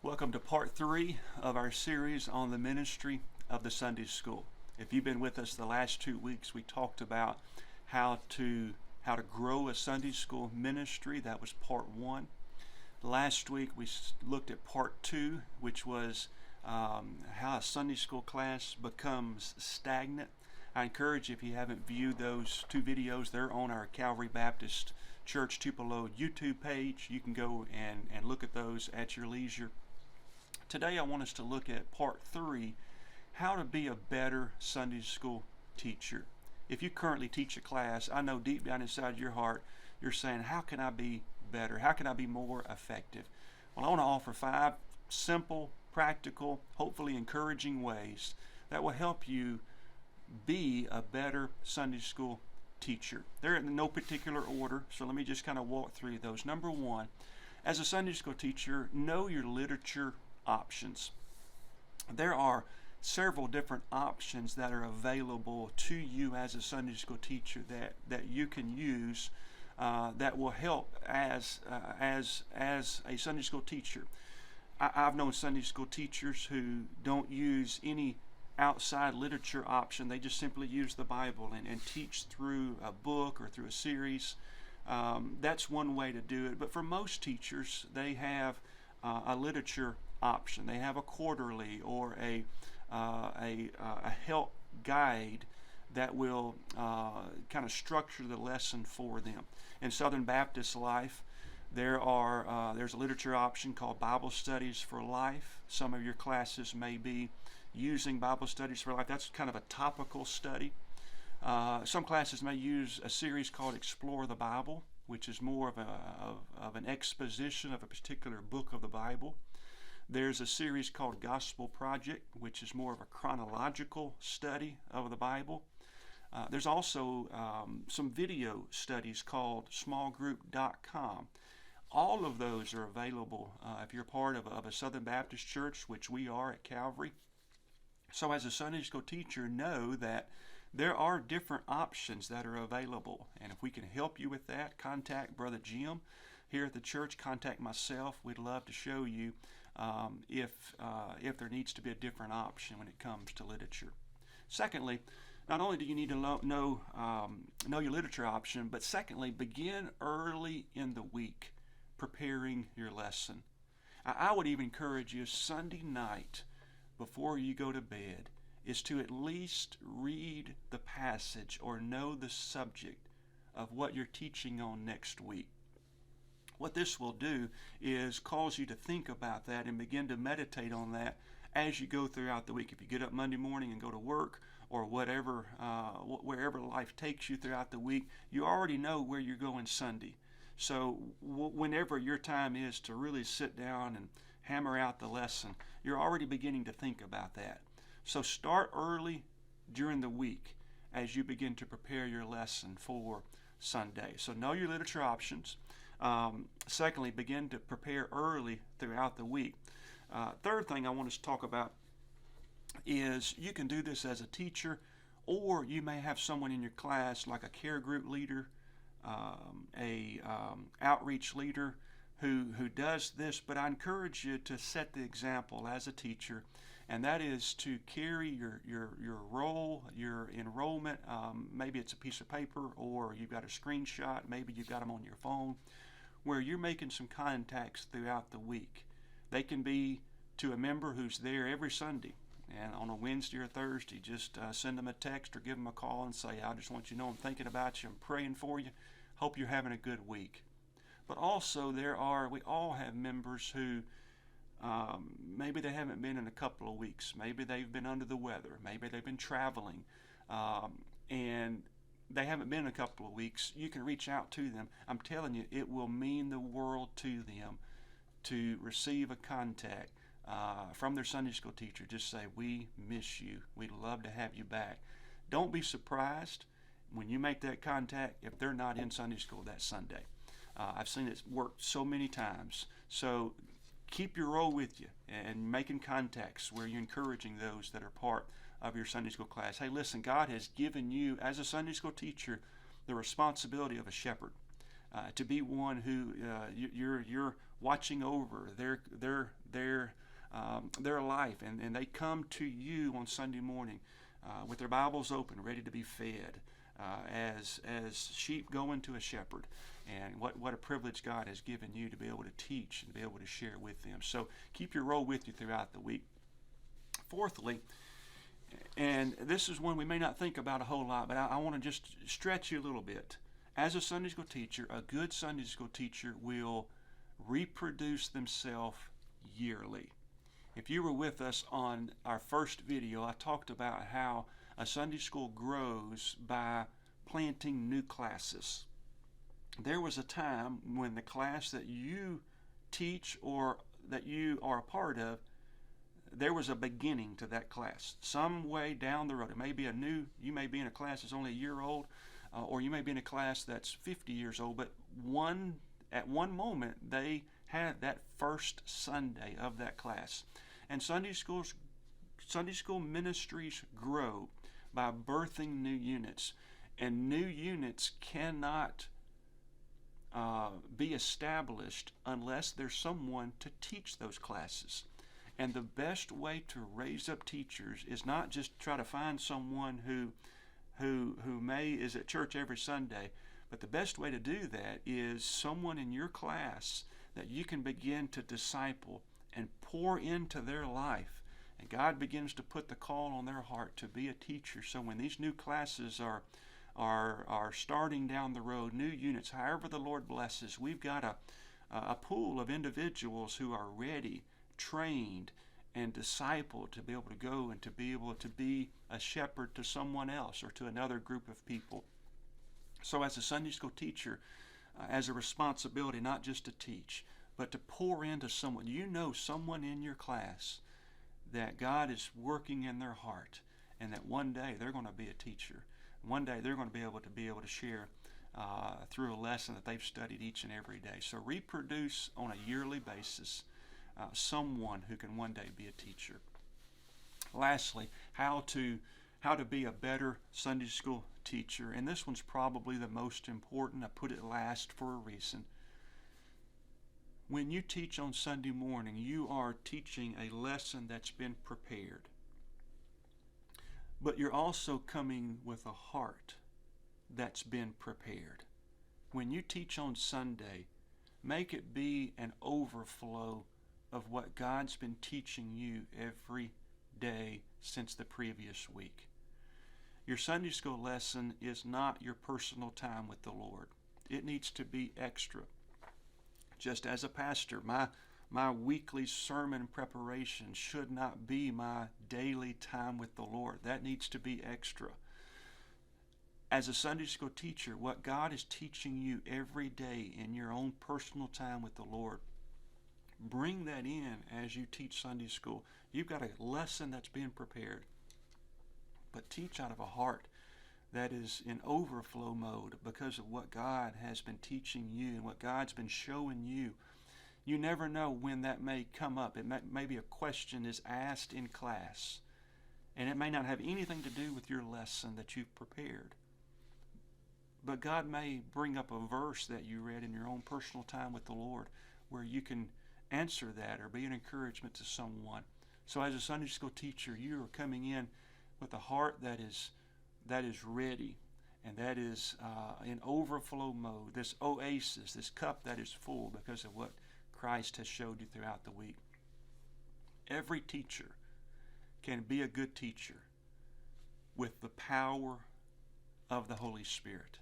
Welcome to part 3 of our series on the ministry of the Sunday School. If you've been with us the last 2 weeks, we talked about how to grow a Sunday school ministry. That was part 1. Last week we looked at part 2, which was how a Sunday school class becomes stagnant. I encourage you, if you haven't viewed those 2 videos, they're on our Calvary Baptist Church Tupelo YouTube page. You can go and look at those at your leisure. Today I want us to look at part 3, how to be a better Sunday school teacher. If you currently teach a class, I know deep down inside your heart, you're saying, how can I be better? How can I be more effective? Well, I want to offer 5 simple, practical, hopefully encouraging ways that will help you be a better Sunday school teacher. They're in no particular order, so let me just kind of walk through those. Number 1, as a Sunday school teacher, know your literature options. There are several different options that are available to you as a Sunday school teacher that you can use that will help as a Sunday school teacher. I've known Sunday school teachers who don't use any outside literature option. They just simply use the Bible and teach through a book or through a series. That's one way to do it. But for most teachers, they have a literature option. They have a quarterly or a help guide that will kind of structure the lesson for them. In Southern Baptist life, there's a literature option called Bible Studies for Life. Some of your classes may be using Bible Studies for Life. That's kind of a topical study. Some classes may use a series called Explore the Bible, which is more of an exposition of a particular book of the Bible. There's a series called Gospel Project, which is more of a chronological study of the Bible. There's also some video studies called smallgroup.com. All of those are available if you're part of a Southern Baptist church, which we are at Calvary. So as a Sunday school teacher, know that there are different options that are available. And if we can help you with that, contact Brother Jim here at the church. Contact myself. We'd love to show you if there needs to be a different option when it comes to literature. Secondly, not only do you need to know your literature option, but secondly, begin early in the week preparing your lesson. I would even encourage you Sunday night before you go to bed is to at least read the passage or know the subject of what you're teaching on next week. What this will do is cause you to think about that and begin to meditate on that as you go throughout the week. If you get up Monday morning and go to work or whatever, wherever life takes you throughout the week, you already know where you're going Sunday. So whenever your time is to really sit down and hammer out the lesson, you're already beginning to think about that. So start early during the week as you begin to prepare your lesson for Sunday. So know your literature options. Secondly, begin to prepare early throughout the week. Third thing I want us to talk about is you can do this as a teacher, or you may have someone in your class like a care group leader, outreach leader who does this. But I encourage you to set the example as a teacher, and that is to carry your roll, your enrollment. Maybe it's a piece of paper, or you've got a screenshot. Maybe you've got them on your phone, where you're making some contacts throughout the week. They can be to a member who's there every Sunday, and on a Wednesday or Thursday, just send them a text or give them a call and say, I just want you to know I'm thinking about you, I'm praying for you, hope you're having a good week. But also we all have members who maybe they haven't been in a couple of weeks, maybe they've been under the weather, maybe they've been traveling, and they haven't been in a couple of weeks. You can reach out to them. I'm telling you, it will mean the world to them to receive a contact from their Sunday school teacher. Just say, we miss you. We'd love to have you back. Don't be surprised when you make that contact if they're not in Sunday school that Sunday. I've seen it work so many times. So keep your roll with you and making contacts where you're encouraging those that are part of your Sunday school class. Hey, listen, God has given you, as a Sunday school teacher, the responsibility of a shepherd. To be one who you're watching over their life, and they come to you on Sunday morning with their Bibles open, ready to be fed, as sheep going to a shepherd. And what a privilege God has given you to be able to teach and be able to share with them. So keep your role with you throughout the week. Fourthly, and this is one we may not think about a whole lot, but I want to just stretch you a little bit. As a Sunday school teacher, a good Sunday school teacher will reproduce themselves yearly. If you were with us on our first video, I talked about how a Sunday school grows by planting new classes. There was a time when the class that you teach or that you are a part of, there was a beginning to that class. Some way down the road, it may be you may be in a class that's only a year old, or you may be in a class that's 50 years old, but at one moment they had that first Sunday of that class. And Sunday school ministries grow by birthing new units, and new units cannot be established unless there's someone to teach those classes. And the best way to raise up teachers is not just try to find someone who is at church every Sunday, but the best way to do that is someone in your class that you can begin to disciple and pour into their life. And God begins to put the call on their heart to be a teacher. So when these new classes are starting down the road, new units, however the Lord blesses, we've got a pool of individuals who are ready, trained, and discipled to be able to go and to be able to be a shepherd to someone else or to another group of people. So as a Sunday school teacher, as a responsibility not just to teach, but to pour into someone. You know someone in your class that God is working in their heart, and that one day they're going to be a teacher. One day they're going to be able to share through a lesson that they've studied each and every day. So reproduce on a yearly basis someone who can one day be a teacher. Lastly, how to be a better Sunday school teacher. And this one's probably the most important. I put it last for a reason. When you teach on Sunday morning, you are teaching a lesson that's been prepared. But you're also coming with a heart that's been prepared. When you teach on Sunday, make it be an overflow of what God's been teaching you every day since the previous week. Your Sunday school lesson is not your personal time with the Lord. It needs to be extra. Just as a pastor, my weekly sermon preparation should not be my daily time with the Lord. That needs to be extra. As a Sunday school teacher, what God is teaching you every day in your own personal time with the Lord, bring that in as you teach Sunday school. You've got a lesson that's being prepared, but teach out of a heart that is in overflow mode because of what God has been teaching you and what God's been showing you. You never know when that may come up. Maybe a question is asked in class, and it may not have anything to do with your lesson that you've prepared. But God may bring up a verse that you read in your own personal time with the Lord where you can answer that or be an encouragement to someone. So as a Sunday school teacher, you are coming in with a heart that is ready, and that is in overflow mode, this oasis, this cup that is full because of what Christ has showed you throughout the week. Every teacher can be a good teacher with the power of the Holy Spirit.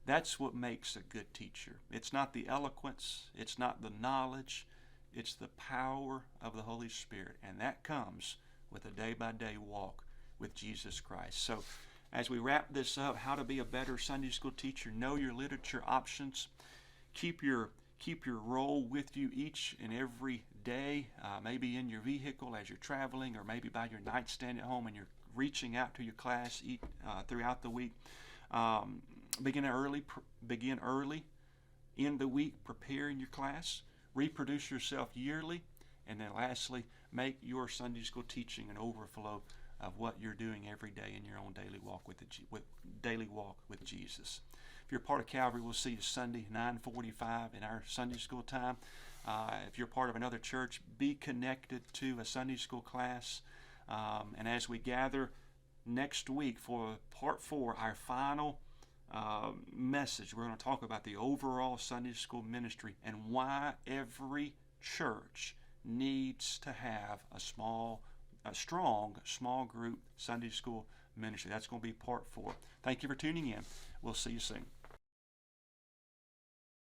That's what makes a good teacher. It's not the eloquence, it's not the knowledge, it's the power of the Holy Spirit, and that comes with a day-by-day walk with Jesus Christ. So as we wrap this up, how to be a better Sunday school teacher, know your literature options, keep your role with you each and every day, maybe in your vehicle as you're traveling, or maybe by your nightstand at home and you're reaching out to your class throughout the week. Begin early in the week, preparing your class, reproduce yourself yearly, and then lastly, make your Sunday school teaching an overflow of what you're doing every day in your own daily walk with Jesus. If you're part of Calvary, we'll see you Sunday 9:45 in our Sunday school time. If you're part of another church, be connected to a Sunday school class. And as we gather next week for part 4, our final message, we're going to talk about the overall Sunday school ministry and why every church needs to have a strong small group Sunday school ministry. That's going to be part 4. Thank you for tuning in. We'll see you soon.